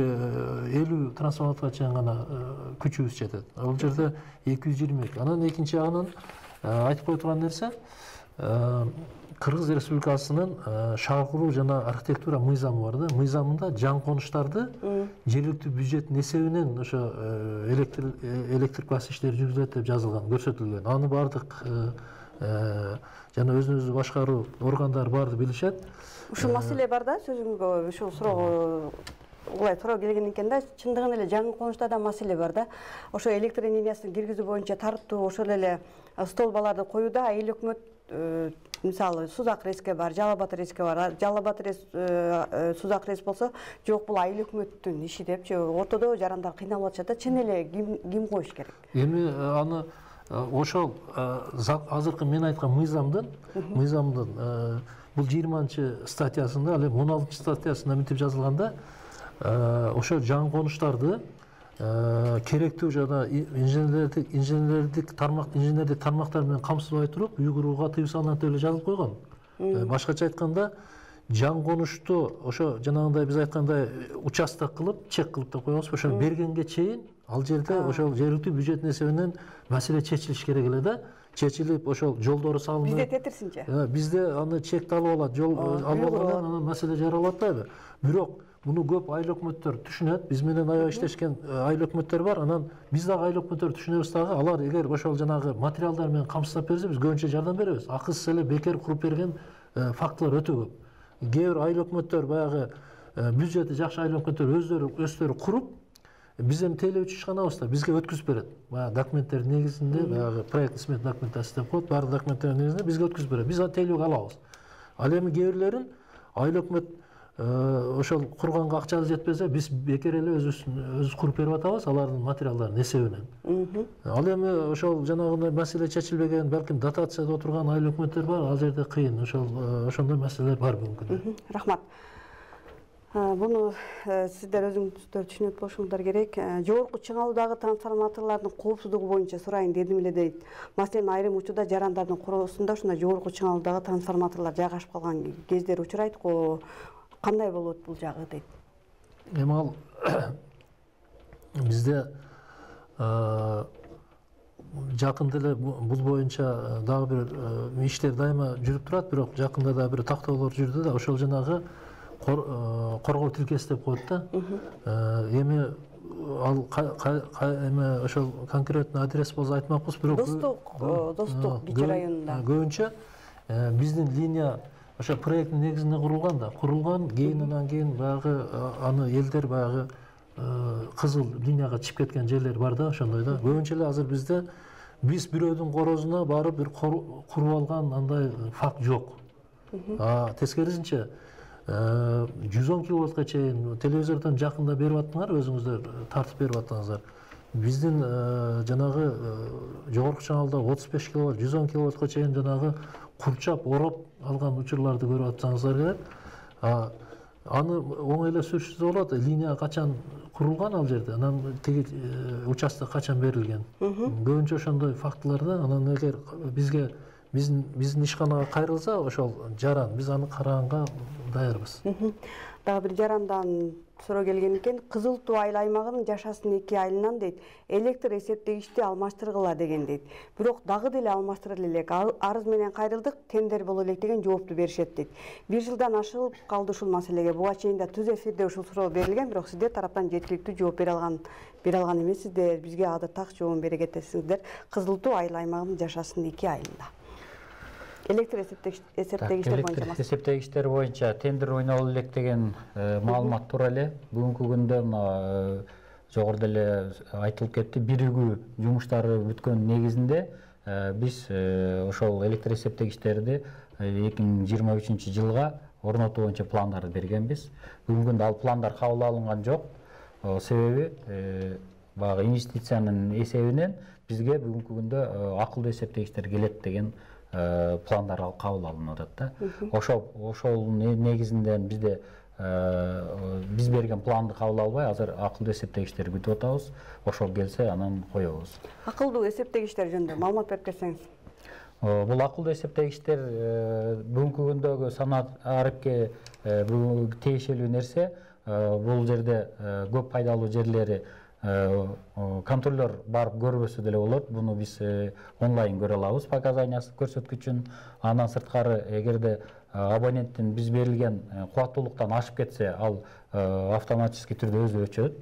50 трансформаторго чейин гана күчүбүз жетет. Ал жерде 222. Анан экинчи жагынан айтып кое турган нерсе, Кыргыз Республикасынын шааркуруу жана архитектура мыйзамы бар да. Мыйзамында жаңы конуштарды жергиликтүү бюджеттин эсебинен ошо электр класс иштери жүргүзүлөт деп жазылган, көрсөтүлгөн. Аны бардык жана өзүнүздү башкаруу органдары барды билишет. Ушул маселе бар да, сөзүңүзгө ушул суроого улай суроо келген экен да, чындыгын эле жаңы конуштарда маселе бар да. Ошо электр энергиясын киргизүү боюнча тартуу, ошол эле столбаларды коюуда айыл өкмөт мисалы Сузак РЭСке бар, Жалал Абад РЭСке бар. Жалал Абад РЭС, Сузак РЭС болсо, жок бул айыл өкмөттүн иши депчи, ортодо жарандар кыйналып атышат да. Чын эле ким коюш керек? Эми аны ошол азыркы мен айткан мыйзамдын бул 20 статьясында, ал эми 16 статьясында мынтип жазылганда, ошо жаңы конуштарды керектүү жана инженерлик тармактар менен камсызбай туруп үй курууга тыюу салынат деп эле жазылып койгон. Башкача айтканда, жаңы конушту ошо жанагындай биз айткандай участок кылып, чек кылып да коебуз. Ошо бергенге чейин ал жерде ошол жергиликтүү бюджеттин эсебинен маселе чечилиш керек эле да. Чечилип, ошол жолдору салынып. Бизде тетирсинчи. Бизде аны чекти алып алат, жол алып алгандан анан маселе жаралат да. Бирок муну көп айыл өкмөттөр түшүнөт. Биз менен аябай иштешкен айыл өкмөттөр бар. Анан биз дагы айыл өкмөттөр түшүнөбүз дагы. Алар эгер ошол жанагы материалдар менен камсыздап берсе, биз көбүнчө жардам беребиз. Акысыз эле бекер куруп берген фактылар өтө көп. Кээ бир айыл өкмөттөр баягы бюджети жакшы айыл өкмөттөр өздөрү куруп, Биз эми тейлөөчү ишканабыз да бизге өткүзүп берет. Баягы документтер негизинде, баягы проект смет документация деп коет, баардык документтер негизинде бизге өткүзүп берет. Биз тейлөөгө алабыз. Ал эми кээ бирлерин айыл өкмөт ошол курганга акчабыз жетпесе, биз бекер эле өзүбүз куруп берип атабыз алардын материалдарын эсебинен. Ал эми ошол жанагындай маселе чечилбеген, балким дотацияда отурган айыл өкмөттөр бар, ал жерде кыйын. Ошондой маселелер бар бүгүнкү күндө. Рахмат. Буну сиздер өзүңүздөр түшүнөт болушуңуздар керек. Жогорку чыңалуудагы трансформаторлордун коопсуздугу боюнча сурайын дедим эле дейт. Маселен, айрым учурда жарандардын короосунда ушундай жогорку чыңалуудагы трансформаторлор жайгашып калган кездер учурайт го. Кандай болот бул жагы дейт. Эми ал бизде жакында эле бул боюнча дагы бир иштер дайыма жүрүп турат, бирок жакында да бир тактоолор жүрдү да, ошол жанагы коргоо тилкеси деп коет да. Эми ал эми ошол конкретный адрес болсо айтмакпыз, бирок Достук Бичи районунда. Көбүнчө биздин линия ошо проекттин негизинде курулган да. Курулган, андан кийин баягы аны элдер баягы кызыл линияга чыгып кеткен жерлер бар да, ошондой да. Көбүнчө эле азыр бизде биз бирөөдүн корозуна барып бир куруп алган андай факт жок. Тескерисинче 110 киловаттка чейин телевизордон жакында берип аттыңар, өзүңүздөр тартып берип аттыңыздар. Биздин жанагы жогорку чаңалда 35 киловатт, 110 киловаттка чейин жанагы курчап, ороп алган учурларды көрүп атсаңыздар керек. Аны оңой эле сүрүшсүз болот. Линия качан курулган ал жерде, анан тиги участок качан берилген. Көбүнчө ошондой фактыларда, анан эгер бизге биздин ишканага кайрылса, ошол жаран, биз аны караганга даярбыз. Дагы бир жарандан суроо келген экен. Кызыл Туу айыл аймагынын жашасын 2 айылынан дейт, электр эсептегичти алмаштыргыла деген дейт. Бирок дагы деле алмаштырыла элек. Арыз менен кайрылдык, тендер боло элек деген жоопту беришет дейт. 1 жылдан ашылып калды ушул маселеге. Буга чейин да түз эфирде ушул суроо берилген, бирок сиздер тараптан жеткиликтүү жооп бере алган эмессиздер. Бизге ада так жообун бере кетесиңиздер. Кызыл Туу айыл аймагынын жашасын 2 айылында. Электр эсептегичтер боюнча тендер ойноло элек деген маалымат туура эле. Бүгүнкү күндө жогоруда эле айтылып кетти, биригүү жумуштары бүткөн негизинде биз ошол электр эсептегичтерди 2023 жылга орнотуу боюнча пландарды бергенбиз. Бүгүнкү күндө ал пландар кабыл алынган жок. Себеби баягы инвестициянын эсебинен бизге бүгүнкү күндө акылдуу эсептегичтер келет деген пландар кабыл алынып атат да. Ошол негизинде бизде биз берген планды кабыл албай, азыр акылдуу эсептегичтерди күтүп атабыз. Ошол келсе, анан коебуз. Акылдуу эсептегичтер жөнүндө маалымат берип берсеңиз. Бул акылдуу эсептегичтер бүгүнкү күндөгү санаат арипке тиешелүү нерсе. Бул жерде көп пайдалуу жерлери контроллер барып көрбөсө деле болот. Буну биз онлайн көрө алабыз, показаниясы көрсөткүчүн. Андан сырткары, эгерде абоненттин биз берилген кубаттуулуктан ашып кетсе, ал автоматически түрдө өзү өчөт.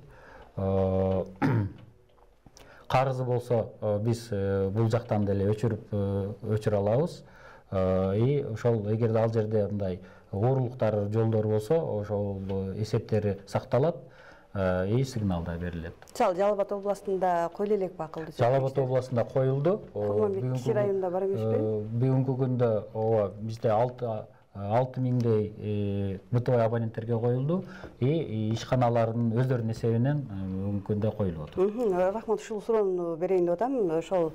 Карызы болсо, биз бул жактан деле өчүрө алабыз. Ошол эгерде ал жерде мындай оорулуктар жолдор болсо, ошол эсептери сакталат. Сигнал да берилет. Жалал Абад областында коюлу элекпи акылдуу эсептегичтер? Жалал Абад областында коюлду. Курманбек районунда бар эмеспи? Бүгүнкү күндө бизде 6000 бытовой абоненттерге коюлду. Ишканалардын өздөрүнүн эсебинен бүгүнкү күндө коюлуп атат. Рахмат, ушул суроону берейин деп атам. Ошол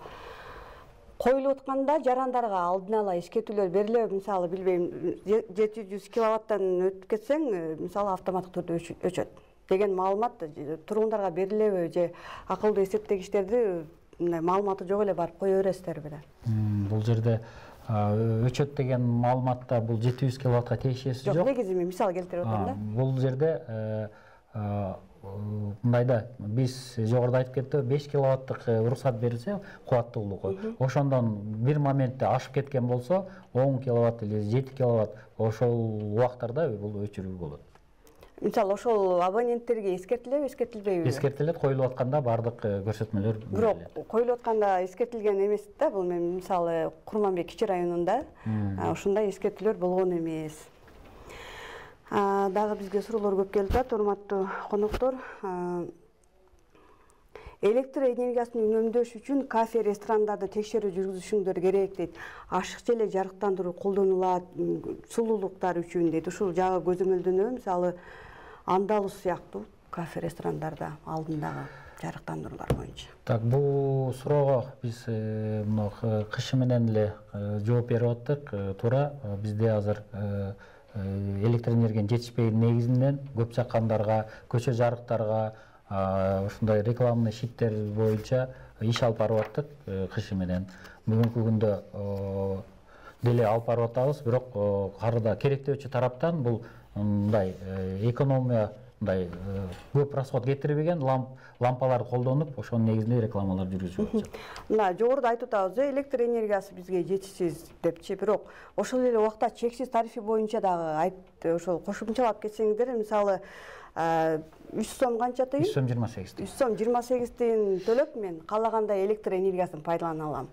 коюлуп атканда жарандарга алдын ала эскертүүлөр берилеби? Мисалы, билбейм, 700 киловаттан өтүп кетсең, мисалы автоматтык түрдө өчөт деген маалымат тургундарга берилеби же акылдуу эсептегичтерди маалыматы жок эле барып кое бересиздерби беле? Бул жерде өчөт деген маалыматта бул 700 киловаттка тиешеси жок. Жок, негизи мен мисал келтирип атам да. Бул жерде мындайда биз жогоруда айтып кетти, 5 киловаттык уруксат берилсе, кубаттуулугу. Ошондон бир моментте ашып кеткен болсо, 10 киловатт или 7 киловатт ошол убактарда бул өчүрүү болот. Мисалы, ошол абоненттерге эскертилеби, эскертилбейби? Эскертилет, коюлуп атканда бардык көрсөтмөлөр берилет. Бирок коюлуп атканда эскертилген эмес да. Бул мен мисалы Курманбек кичи районунда ушундай эскертүүлөр болгон эмес. Дагы бизге суроолор көп келип турат, урматтуу коноктор. электр энергиясын үнөмдөш үчүн кафе, ресторандарды текшерүү жүргүзүшүңөр керек дейт. Ашыкча эле жарыктандыруу колдонулат сулуулуктар үчүн дейт. Ушул жагы көзөмөлдөнөбү? Мисалы, Андалус сыяктуу кафе, ресторандарда алдындагы жарыктандыруулар боюнча. Так, бул суроого биз мына кышы менен эле жооп берип аттык. Туура бизде азыр электр энергиянын жетишпеген негизинен көп жаккандарга, көчө жарыктарга, ушундай рекламный щиттер боюнча иш алып барып аттык кышы менен. Бүгүнкү күндө деле алып барып атабыз, бирок карыда керектөөчү тараптан бул мындай экономия, мындай көп расход кетирбеген лампаларды колдонуп, ошонун негизинде рекламалар жүргүзүп атышат. Мына жогоруда айтып атабыз, электр энергиясы бизге жетишсиз депчи, бирок ошол эле убакта чексиз тарифи боюнча дагы ошол кошумчалап кетсеңиздер, мисалы 3 сом канча тыйын? 3 сом 28 тыйын. 3 сом 28 тыйын төлөп мен каалагандай электр энергиясын пайдалана алам.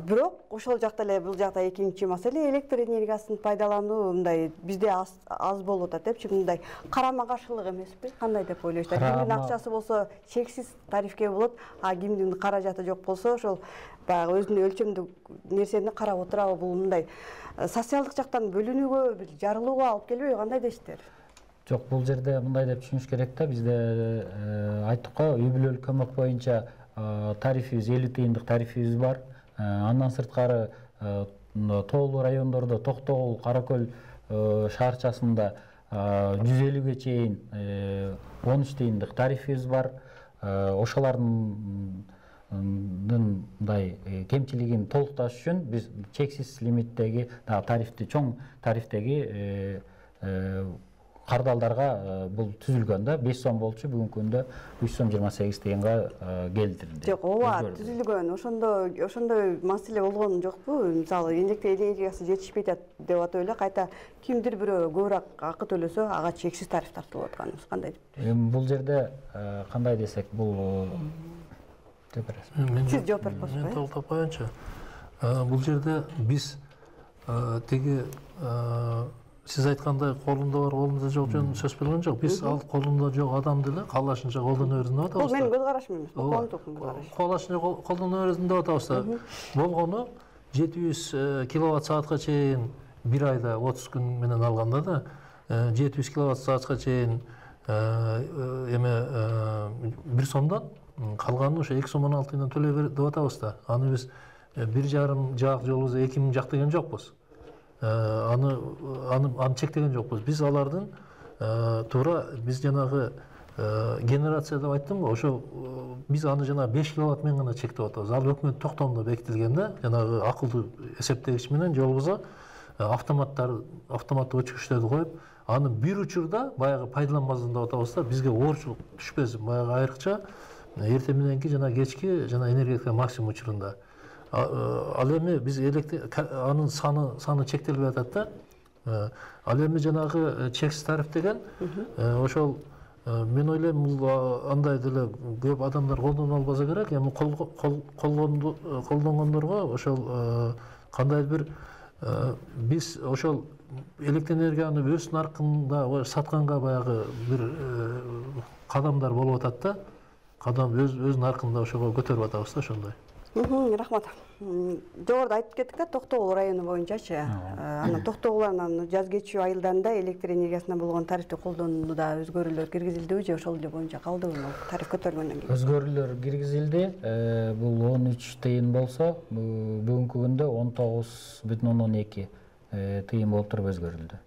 Бирок ошол жакта эле бул жакта экинчи маселе, электр энергиясын пайдалануу мындай бизде аз болуп атат депчи, мындай карама каршылык эмеспи? Кандай деп ойлойсуздар? Кимдин акчасы болсо чексиз тарифке болот, а кимдин каражаты жок болсо ошол баягы өзүнүн өлчөмдүү нерсени карап отурабы? Бул мындай социалдык жактан бөлүнүүгө, бир жарылууга алып келбейби? Кандай дейсиздер? Жок, бул жерде мындай деп түшүнүш керек да, бизде айттык го, үй бүлөлүк көмөк боюнча тарифибиз 50 тыйындык тарифибиз бар. Андан сырткары тоолуу райондордо Токтогул, Каракөл шаарчасында 150ге чейин 13 тыйындык тарифибиз бар. Ошолардын мындай кемчилигин толукташ үчүн биз чексиз лимиттеги тарифти, чоң тарифтеги кардалдарга бул түзүлгөн да. 5 сом болчу, бүгүнкү күндө 3 сом 28 тыйынга келтирилди. Жок, ооба, түзүлгөн. Ошондой маселе болгон жокпу? Мисалы, электр энергиясы жетишпей атат деп атып эле кайта кимдир бирөө көбүрөөк акы төлөсө, ага чексиз тариф тартылып атканыбыз кандай? Бул жерде кандай десек, бул сиз жооп берип коесузбу? Мен толуктап коеюнчу. Бул жерде биз теги сиз айткандай колунда бар, колунда жок жөнүндө сөз болгон жок. Биз ал колунда жок адамды эле каалашынча колдоно берсин деп атабыз. Бул менин көз карашым эмес, коомдуктун көз карашы. Каалашынча колдоно берсин деп атабыз. Болгону 700 киловатт саатка чейин бир айда 30 күн менен алганда да 700 киловатт саатка чейин эме 1 сомдон калганын ошо 2 сом 16 тыйындан төлөй бер деп атабыз да. Аны биз 1,5 жак же болбосо 2000 жак деген жокпуз. Аны чектеген жокпуз. Биз алардын туура биз жанагы генерация деп айттым го, ошо биз аны жана 5 киловатт менен гана чектеп атабыз. Ал өкмөт токтомдо бекитилген да, жанагы акылдуу эсептегич менен же болбосо автоматтык өчкүчтөрдү коюп, аны бир учурда баягы пайдаланбасын деп атабыз да, бизге оорчулук түшпөсүн, баягы айрыкча эртең мененки жана кечки жана энергетика максимум учурунда. Ал эми биз анын саны чектелбей атат да. Ал эми жанагы чексиз тариф деген ошол мен ойлойм бул андай деле көп адамдар колдоно албаса керек. Эми колдонгондорго ошол кандай бир биз ошол электр энергияны өз наркында сатканга баягы бир кадамдар болуп атат да. Кадам өз наркында ошого көтөрүп атабыз да, ошондой. Рахмат. Жогоруда айтып кеттик да, Токтогул району боюнчачы. Анан Токтогулдан жаз кечүү айылдарында электр энергиясына болгон тарифти колдонууда өзгөрүүлөр киргизилдиби же ошол эле боюнча калдыбы? Тариф көтөрүлгөндөн кийин. Өзгөрүүлөр киргизилди. Бул 13 тыйын болсо, бүгүнкү күндө 19,12 тыйын болуп туруп өзгөрүлдү.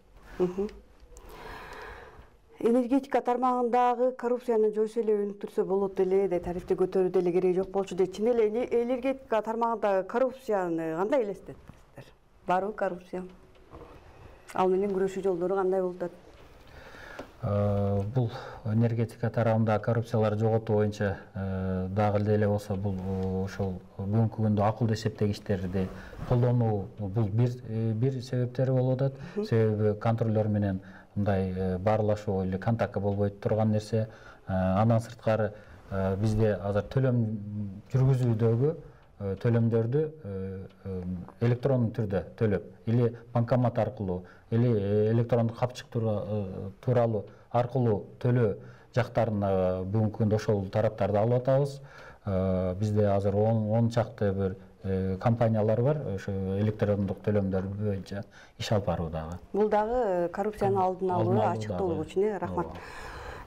Энергетика тармагындагы коррупцияны жойсо эле өнүктүрсө болот эле, тарифти көтөрүү деле кереги жок болчу дейт. Чын эле энергетика тармагындагы коррупцияны кандай элестетесиздер? Барбы коррупция? Ал менен күрөшүү жолдору кандай болуп атат? Бул энергетика тарабында коррупциялар жоготуу боюнча дагы деле болсо, бул ошол бүгүнкү күндө акылдуу эсептегичтерди колдонуу бул бир себептери болуп атат. Себеби контроллер менен мындай баарлашуу или контактка болбой турган нерсе. Андан сырткары бизде азыр төлөм жүргүзүүдөгү төлөмдөрдү электрондук түрдө төлөп, или банкомат аркылуу, или электрондук капчык тууралуу аркылуу төлөө жактарын бүгүнкү күндө ошол тараптарды алып атабыз. Бизде азыр 10 чакты бир компаниялар бар, ошо электрондук төлөмдөр боюнча иш алып баруудагы. Бул дагы коррупцияны алдын алуу, ачыктуулук үчүн, рахмат.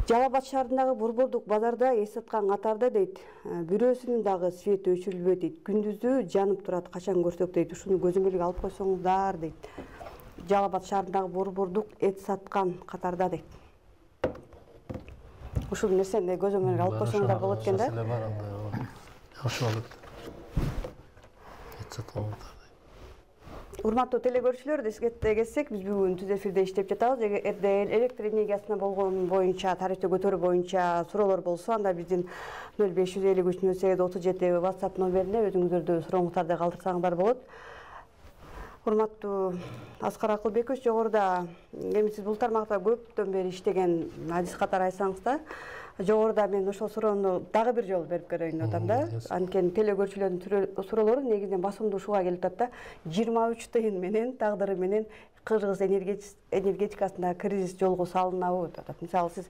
Жалал Абад шаарындагы Борбордук базарда эс саткан катарда дейт, бирөөсүнүн дагы свети өчүрүлбөйт дейт. Күндүзү жанып турат, качан көрсөк дейт. Ушуну көзөмөлгө алып койсоңуздар дейт. Жалал Абад шаарындагы Борбордук эт саткан катарда дейт. Ушул нерсени көзөмөлгө алып койсоңуздар болот экен да. Жакшы болот. Эт саткан Урматтуу телекөрүүчүлөр, эскерте кетсек, биз бүгүн түз эфирде иштеп жатабыз. Эгерде электр энергиясына болгон боюнча, тарифти көтөрүү боюнча суроолор болсо, анда биздин 0553-08-37 WhatsApp номерине өзүңүздөрдү сурооңуздарды калтырсаңыздар болот. Урматтуу Аскар Акылбекович, жогоруда эми сиз бул тармакта көптөн бери иштеген адис катары айтсаңыз да, жогоруда мен ошол суроону дагы бир жолу берип берейин деп атам да. Анткени телекөрүүчүлөрдүн суроолору негизинен басымдуу ушуга келип атат да. 23 тыйын менен, тагдыры менен Кыргыз энергетикасында кризис жолго салынабы деп атат. Мисалы сиз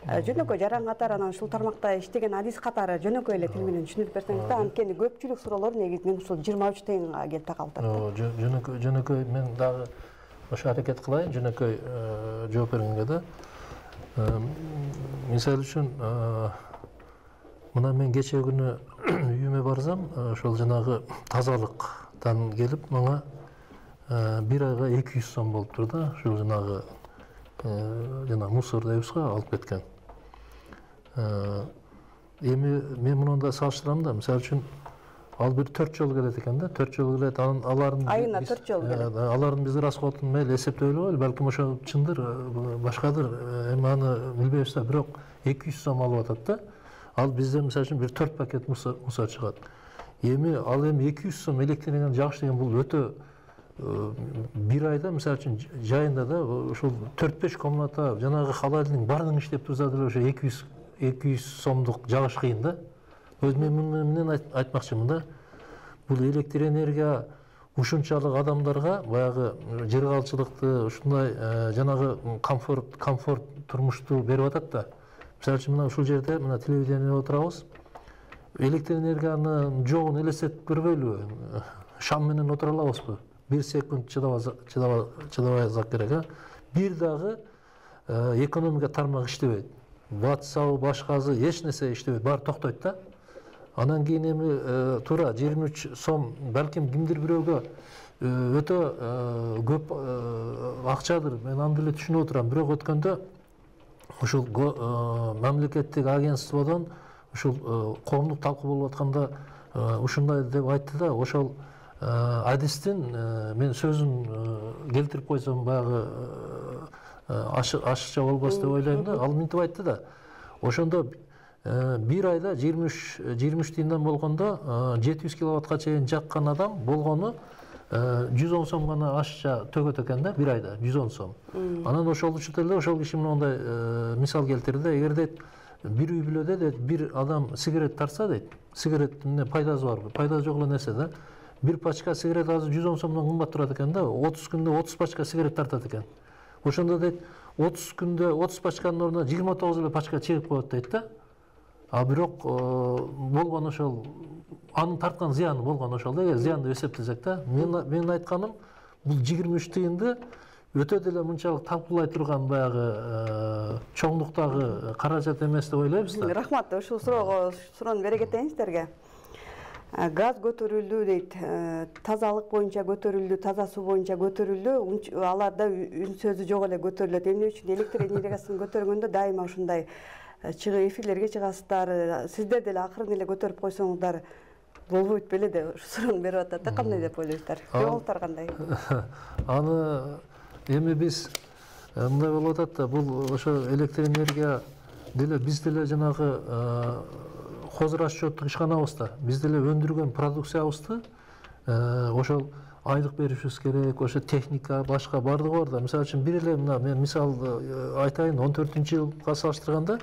жөнөкөй жаран катары анан ушул тармакта иштеген адис катары жөнөкөй эле тил менен түшүндүрүп берсеңиз да, анткени көпчүлүк суроолор негизинен ушул 23 тыйынга келип такалып атат. Жөнөкөй мен дагы ошо аракет кылайын, жөнөкөй жооп бергенге да. Мисалы үчүн, мына мен кече күнү үйүмө барсам, ошол жанагы тазалыктан келип, мага бир айга 200 сом болуптур да, ушул жанагы мусор дейбиз го, алып кеткен. Эми мен муну да салыштырам да, мисалы үчүн ал бир 4 жолу келет экен да, 4 жолу келет, алардын айына 4 жолу келет. Алардын биз расходун мейли эсептөйлү болду, балким ошо чындыр, башкадыр, эми аны билбейбиз да, бирок 200 сом алып атат да. Ал бизде мисалы үчүн бир 4 пакет мусор чыгат. Эми ал 200 сом электр энергияны жагыш деген бул өтө бир айда мисалы үчүн жайында да ошол 4-5 комната жанагы холодильник баардыгын иштеп турса деле ошо 200 сомдук жагыш кыйын да. Мен менен айтмакчымын да, бул электр энергия ушунчалык адамдарга баягы жыргалчылыкты, ушундай жанагы комфорт турмушту берип атат да. Мисалы үчүн мына ушул жерде мына телевидениеде отурабыз. Электр энергиянын жогун элестетип көрбөйлүбү? Шам менен отура алабызбы? 1 секунд чыдабай керек. Бир дагы экономика тармагы иштебейт. WhatsApp башкасы эч нерсе иштебейт, баары токтойт да. Анан кийин эми туура 23 сом, балким кимдир бирөөгө өтө көп акчадыр, мен аны деле түшүнүп отурам. Бирок өткөндө ушул мамлекеттик агентстводон ушул коомдук талкуу болуп атканда ушундай деп айтты да, ошол адистин мен сөзүн келтирип койсом баягы ашыкча болбос деп ойлойм да. Ал мынтип айтты да. Ошондо бир айда 23 тыйындан болгондо 700 киловаттка чейин жаккан адам болгону 110 сом гана ашыкча төгөт экен да, бир айда 110 сом. Анан ошол учурда эле ошол киши мындай мисал келтирди да, эгер дейт бир үй бүлөдө дейт бир адам сигарет тартса дейт, сигареттин пайдасы барбы? Пайдасы жок эле нерсе да. Бир пачка сигарет азыр 110 сомдон кымбат турат экен да, 30 күндө 30 пачка сигарет тартат экен. Ошондо дейт 30 күндө 30 пачканын ордуна 29 эле пачка чегип коет дейт да. А бирок болгон ошол анын тарткан зыяны болгон ошол да, зыян деп эсептесек да. Менин айтканым бул 23 тыйынды өтө деле мынчалык талкуулай турган баягы чоңдуктагы каражат эмес деп ойлойбуз да. Рахмат, ушул суроону бере кетейин сиздерге. Газ көтөрүлдү дейт, тазалык боюнча көтөрүлдү, таза суу боюнча көтөрүлдү, аларда үн сөзү жок эле көтөрүлөт. Эмне үчүн электр энергиясын көтөргөндө дайыма ушундай эфирлерге чыгасыздар, сиздер деле акырын эле көтөрүп койсоңуздар болбойт беле деп суроону берип атат да. Кандай деп ойлойсуздар? Жоолуктар кандай? Аны эми биз мындай болуп атат да, бул ошо электр энергия деле биз деле жанагы хозрасчеттик ишканабызда биз деле өндүргөн продукциябызды ошол айлык беришибиз керек, ошо техника башка баардыгы бар да. Мисалы үчүн бир эле мына мен мисал айтайын, 14-жылга салыштырганда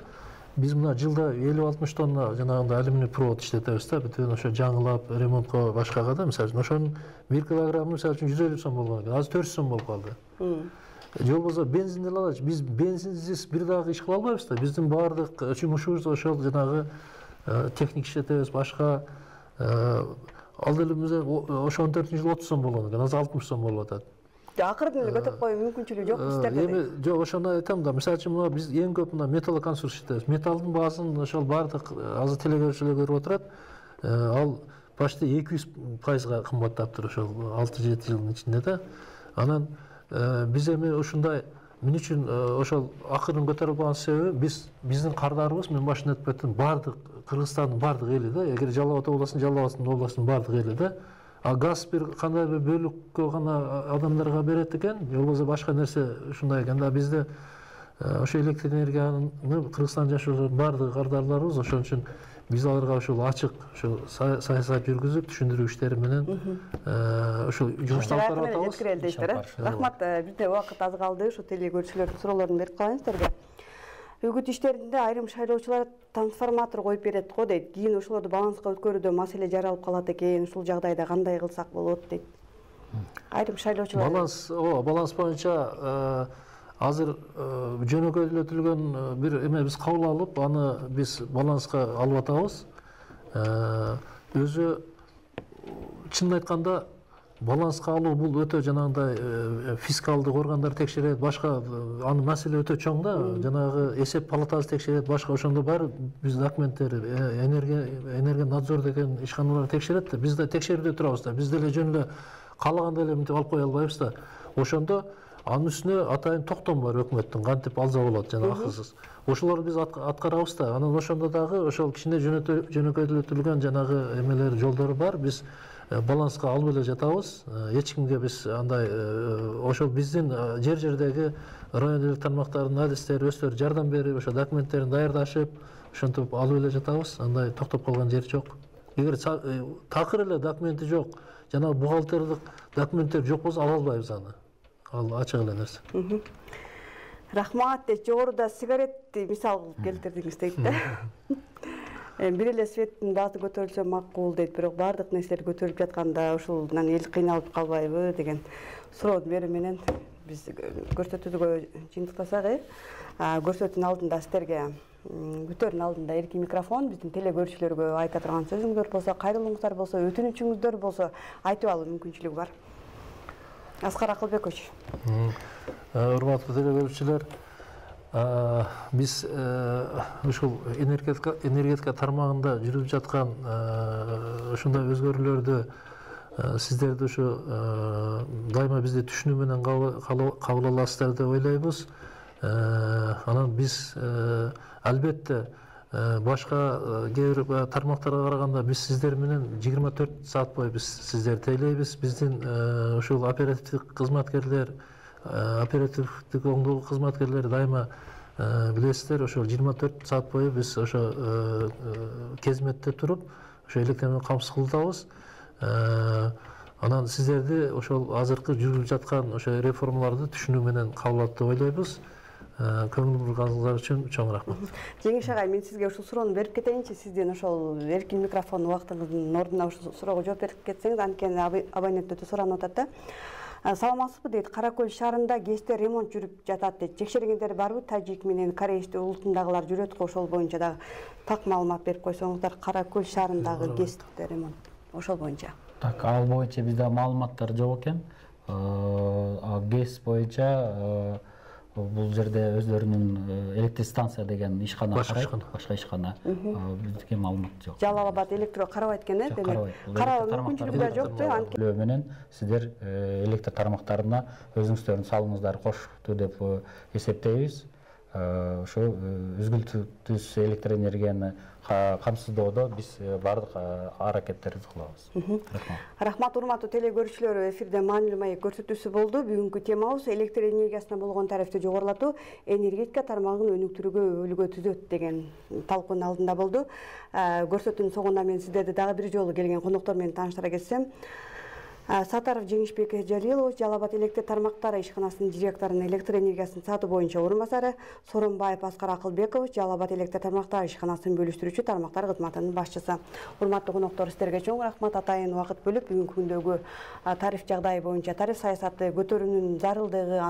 биз мына жылда 50-60 тонна жанагындай алюминий провод иштетебиз да, бүтүн ошо жаңылап ремонтко башкага да. Мисалы үчүн ошонун 1 килограммы мисалы үчүн 150 сом болгон экен, азыр 400 сом болуп калды. Жол болса бензин деле алачы. Биз бензинсиз бир дагы иш кыла албайбыз да. Биздин баардык жумушубуз ошол жанагы техник иштетебиз, башка ал деле бизе ошо 14-жыл 30 сом болгон экен, азыр 60 сом болуп атат. Акырын эле көтөрүп коюу мүмкүнчүлүгү жок сиздерде. Эми жок, ошону айтам да. Мисалы үчүн мына биз эң көп мына металлоконструкция иштебиз. Металдын баасын ошол баардык азыр телегөрүүчүлөр көрүп отурат. Ал почти 200% кымбаттаптыр ошол 6-7 жылдын ичинде да. Анан биз эми ушундай мен үчүн ошол акырын көтөрүп алган себеби биздин кардарыбыз, мен башында айтып кеттим, баардык Кыргызстандын баардык эли да, эгер Жалал Абад областын, Жалал Абаддын областынын баардык эли да. А газ бир кандай бир бөлүккө гана адамдарга берет экен, же болбосо башка нерсе ушундай экен да. Бизде ошо электр энергияны Кыргызстанда жашоочу баардык кардарларыбыз, ошон үчүн биз аларга ошол ачык, ошол саясат жүргүзүп, түшүндүрүү иштери менен ошол жумушту алып барып атабыз. Рахмат, бизде убакыт аз калды. Ошо телегөрүүчүлөрдүн суроолорун берип калайын сиздерге. Үгүт иштеринде айрым шайлоочулар трансформатор коюп берет го дейт. Кийин ошолорду баланска өткөрүүдө маселе жаралып калат экен. Ушул жагдайда кандай кылсак болот дейт. Айрым шайлоочулар. Баланс боюнча азыр жөнөкөйлөтүлгөн бир эме биз кабыл алып, аны биз баланска алып атабыз. Өзү чынын айтканда баланска алуу бул өтө жанагындай фискалдык органдар текшерет, башка анын маселе өтө чоң да. Жанагы эсеп палатасы текшерет, башка ошондо бар биз документтер, энергия надзор деген ишканалар текшерет да. Биз да текшерүүдө турабыз да. Биз деле жөн эле каалагандай эле мынтип алып кое албайбыз да. Ошондо анын үстүнө атайын токтом бар өкмөттүн, кантип алса болот жана акысыз. Ошолорду биз аткарабыз да. Анан ошондо дагы ошол кичине жөнөкөйтүлгөн жанагы эмелер, жолдору бар. Биз баланска алып эле жатабыз. Эч кимге биз андай ошол биздин жердеги район электр тармактарынын адистери өздөрү жардам берип, ошо документтерин даярдашып, ошентип алып эле жатабыз. Андай токтоп калган жери жок. Эгер такыр эле документи жок, жана бухгалтердик документтер жок болсо ала албайбыз аны. Ал ачык эле нерсе. Рахмат, жогоруда сигаретти мисал келтирдиңиз дейт да. Бир эле светтин баасы көтөрүлсө макул дейт, бирок баардык нерселер көтөрүлүп жатканда ушулдан эл кыйналып калбайбы деген суроо берүү менен биз көрсөтүүгө жыйынтыктасак, көрсөтүүнүн алдында сиздерге бүтөрүнүн алдында эркин микрофон, биздин телегөрүүчүлөргө айта турган сөзүңүздөр болсо, кайрылууңуздар болсо, өтүнүчүңүздөр болсо айтып алуу мүмкүнчүлүгү бар. Аскар Акылбекович. Урматтуу телегөрүүчүлөр, биз ушул энергетика тармагында жүрүп жаткан ушундай өзгөрүүлөрдү сиздерди ушу дайыма бизди түшүнүү менен кабыл аласыздар деп ойлойбуз. Анан биз албетте башка кээ бир тармактарга караганда биз сиздер менен 24 саат бою биз сиздерди тейлейбиз. Биздин ушул оперативдик кызматкерлер, оперативдик оңдоо кызматкерлери дайыма билесиздер, ошол 24 саат бою биз ошо кезметте туруп, ошо электр менен камсыз кылабыз. Анан сиздерди ошол азыркы жүрүп жаткан ошо реформаларды түшүнүү менен кабыл алат деп ойлойбуз. Көңүл бурганыңыздар үчүн чоң рахмат. Жеңиш агай, мен сизге ушул суроону берип кетейинчи. Сиздин ошол эркин микрофон убактыңыздын ордуна ушул суроого жооп берип кетсеңиз, анткени абонент өтө суранып атат да. Саламатсызбы дейт. Каракөл шаарында ГЭСте ремонт жүрүп жатат дейт. Текшергендер барбы? Тажик менен Корей улутундагылар жүрөт го, ошол боюнча дагы так маалымат берип койсоңуздар. Каракөл шаарындагы ГЭСте ремонт ошол боюнча. Так, ал боюнча бизде маалыматтар жок экен. ГЭС боюнча бул жерде өздөрүнүн электр станция деген ишкана карайт, башка ишкана. Бизге маалымат жок. Жалал Абад электро карабайт экен, демек. Кароо мүмкүнчүлүгү да жок да. Төлөө менен сиздер электр тармактарына өзүңүздөрдүн салымыңыздарды кошту деп эсептейбиз. Ошо үзгүлтүсүз электр энергияны камсыздоодо биз баардык аракеттерди кылабыз. Рахмат, урматтуу телегөрүүчүлөр, эфирде маанилүү маек көрсөтүүсү болду. Бүгүнкү темабыз электр энергиясына болгон тарифти жогорулатуу энергетика тармагын өнүктүрүүгө түзөт деген талкуунун алдында болду. Көрсөтүүнүн соңунда мен сиздерди дагы бир жолу келген коноктор менен тааныштыра кетсем, Сатаров Жеңишбек Жалилович, Жалал Абад электр тармактары ишканасынын директорунун электр энергиясын сатуу боюнча орун басары, Соронбаев Аскар Акылбекович, Жалал Абад электр тармактары ишканасынын бөлүштүрүүчү тармактар кызматынын башчысы. Урматтуу коноктор, сиздерге чоң рахмат. Атайын убакыт бөлүп бүгүнкү күндөгү тариф жагдайы боюнча тариф саясаты көтөрүүнүн зарылдыгы